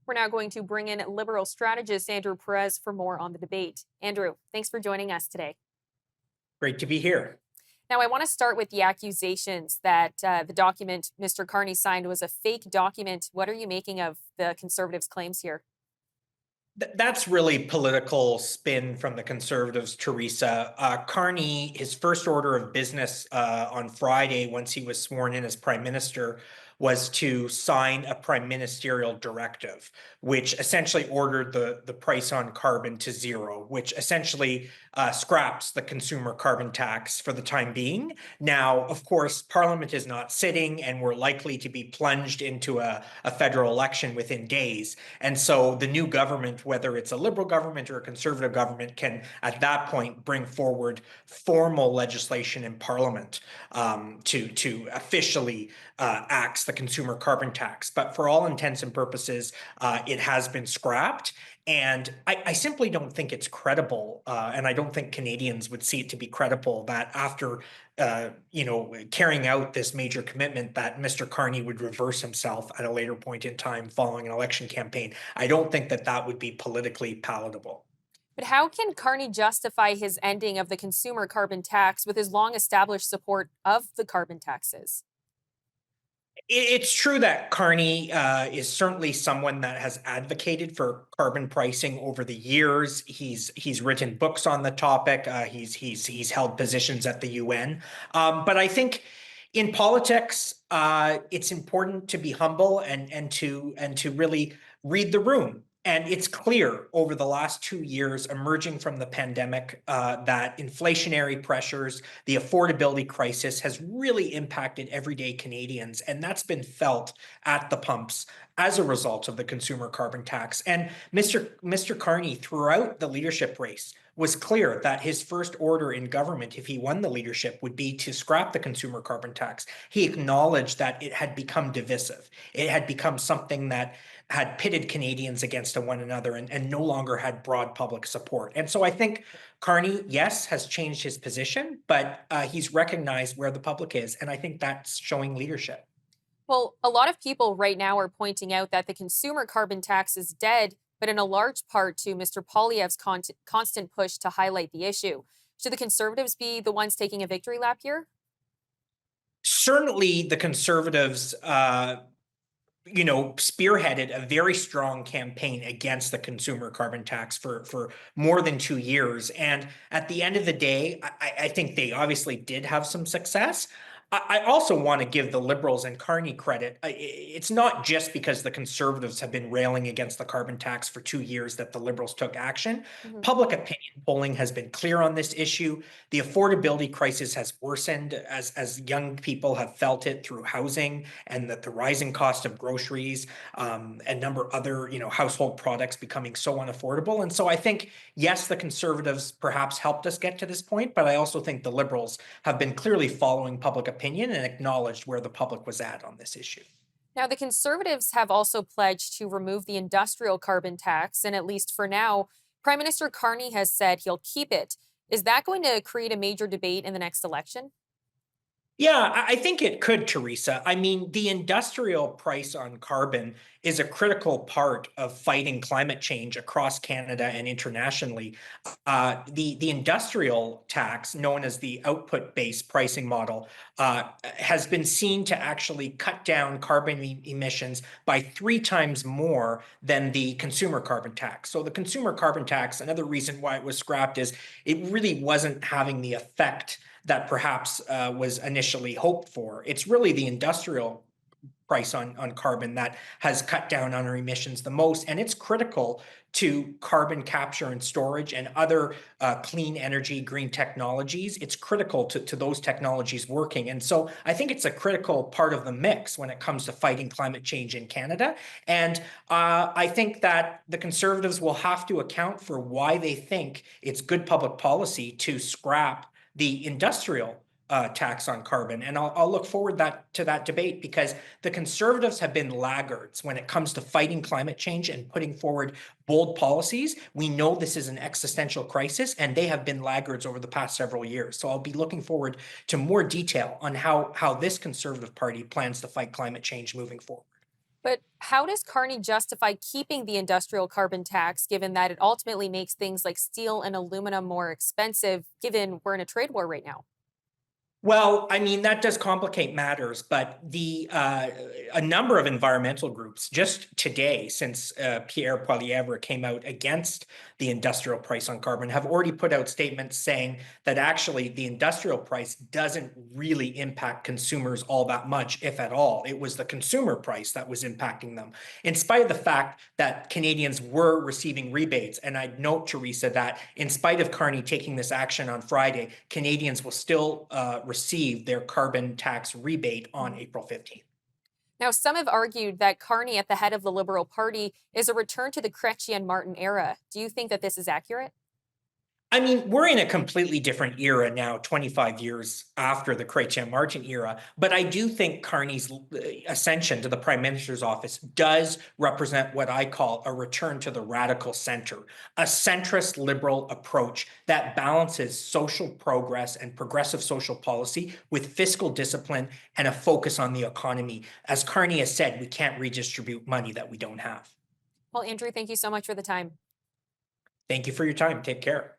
We're now going to bring in Liberal strategist Andrew Perez for more on the debate. Andrew, thanks for joining us today. Great to be here. Now, I want to start with the accusations that the document Mr. Carney signed was a fake document. What are you making of the Conservatives' claims here? That's really political spin from the Conservatives, Theresa. Carney, his first order of business on Friday, once he was sworn in as Prime Minister, was to sign a prime ministerial directive, which essentially ordered the price on carbon to zero, which essentially scraps the consumer carbon tax for the time being. Now, of course, Parliament is not sitting, and we're likely to be plunged into a federal election within days. And so the new government, whether it's a Liberal government or a Conservative government, can at that point bring forward formal legislation in Parliament to officially axe the consumer carbon tax. But for all intents and purposes, it has been scrapped. And I simply don't think it's credible, and I don't think Canadians would see it to be credible that after carrying out this major commitment that Mr. Carney would reverse himself at a later point in time following an election campaign. I don't think that that would be politically palatable. But how can Carney justify his ending of the consumer carbon tax with his long established support of the carbon taxes? It's true that Carney is certainly someone that has advocated for carbon pricing over the years. He's written books on the topic. He's held positions at the UN. But I think in politics, it's important to be humble and to really read the room. And it's clear over the last 2 years, emerging from the pandemic, that inflationary pressures, the affordability crisis has really impacted everyday Canadians. And that's been felt at the pumps as a result of the consumer carbon tax. And Mr. Carney, throughout the leadership race, was clear that his first order in government, if he won the leadership, would be to scrap the consumer carbon tax. He acknowledged that it had become divisive. It had become something that had pitted Canadians against one another and no longer had broad public support. And so I think Carney, yes, has changed his position, but he's recognized where the public is. And I think that's showing leadership. Well, a lot of people right now are pointing out that the consumer carbon tax is dead, but in a large part to Mr. Poilievre's constant push to highlight the issue. Should the Conservatives be the ones taking a victory lap here? Certainly, the Conservatives spearheaded a very strong campaign against the consumer carbon tax for more than 2 years. And at the end of the day, I think they obviously did have some success. I also want to give the Liberals and Carney credit. It's not just because the Conservatives have been railing against the carbon tax for 2 years that the Liberals took action. Mhm. Public opinion polling has been clear on this issue. The affordability crisis has worsened as young people have felt it through housing and the rising cost of groceries, and number of other household products becoming so unaffordable. And so I think, yes, the Conservatives perhaps helped us get to this point, but I also think the Liberals have been clearly following public opinion and acknowledged where the public was at on this issue. Now, the Conservatives have also pledged to remove the industrial carbon tax, and at least for now, Prime Minister Carney has said he'll keep it. Is that going to create a major debate in the next election? Yeah, I think it could, Theresa. I mean, the industrial price on carbon is a critical part of fighting climate change across Canada and internationally. The industrial tax, known as the output-based pricing model, has been seen to actually cut down carbon emissions by 3 times more than the consumer carbon tax. So the consumer carbon tax, another reason why it was scrapped is it really wasn't having the effect that perhaps was initially hoped for. It's really the industrial price on carbon that has cut down on our emissions the most. And it's critical to carbon capture and storage and other clean energy, green technologies. It's critical to those technologies working. And so I think it's a critical part of the mix when it comes to fighting climate change in Canada. And I think that the Conservatives will have to account for why they think it's good public policy to scrap the industrial tax on carbon. And I'll look forward to that debate because the Conservatives have been laggards when it comes to fighting climate change and putting forward bold policies. We know this is an existential crisis, and they have been laggards over the past several years. So I'll be looking forward to more detail on how this Conservative Party plans to fight climate change moving forward. But how does Carney justify keeping the industrial carbon tax given that it ultimately makes things like steel and aluminum more expensive, given we're in a trade war right now? Well, I mean, that does complicate matters, but a number of environmental groups just today, since Pierre Poilievre came out against the industrial price on carbon, have already put out statements saying that actually the industrial price doesn't really impact consumers all that much, if at all. It was the consumer price that was impacting them, in spite of the fact that Canadians were receiving rebates. And I'd note, Theresa, that in spite of Carney taking this action on Friday, Canadians will still receive their carbon tax rebate on Mhm. April 15th. Now, some have argued that Carney at the head of the Liberal Party is a return to the Chrétien Martin era. Do you think that this is accurate? I mean, we're in a completely different era now, 25 years after the Chrétien Martin era. But I do think Carney's ascension to the prime minister's office does represent what I call a return to the radical center, a centrist liberal approach that balances social progress and progressive social policy with fiscal discipline and a focus on the economy. As Carney has said, we can't redistribute money that we don't have. Well, Andrew, thank you so much for the time. Thank you for your time. Take care.